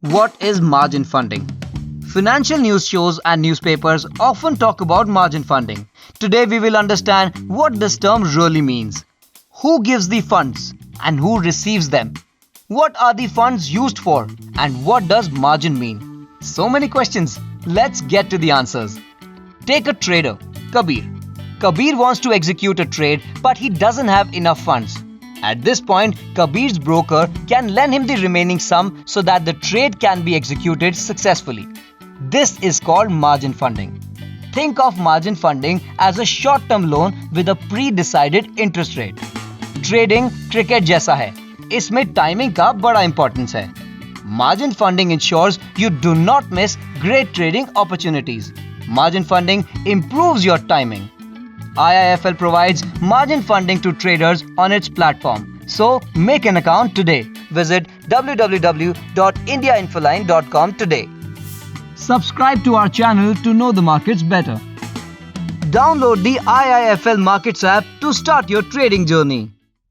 What is margin funding? Financial news shows and newspapers often talk about margin funding. Today we will understand what this term really means. Who gives the funds and who receives them? What are the funds used for and what does margin mean? So many questions. Let's get to the answers. Take a trader, Kabir. Kabir wants to execute a trade but he doesn't have enough funds. At this point, Kabir's broker can lend him the remaining sum so that the trade can be executed successfully. This is called margin funding. Think of margin funding as a short-term loan with a pre-decided interest rate. Trading cricket जैसा है, इसमें timing का बड़ा importance है. Margin funding ensures you do not miss great trading opportunities. Margin funding improves your timing. IIFL provides margin funding to traders on its platform. So, make an account today. Visit www.indiainfoline.com today. Subscribe to our channel to know the markets better. Download the IIFL Markets app to start your trading journey.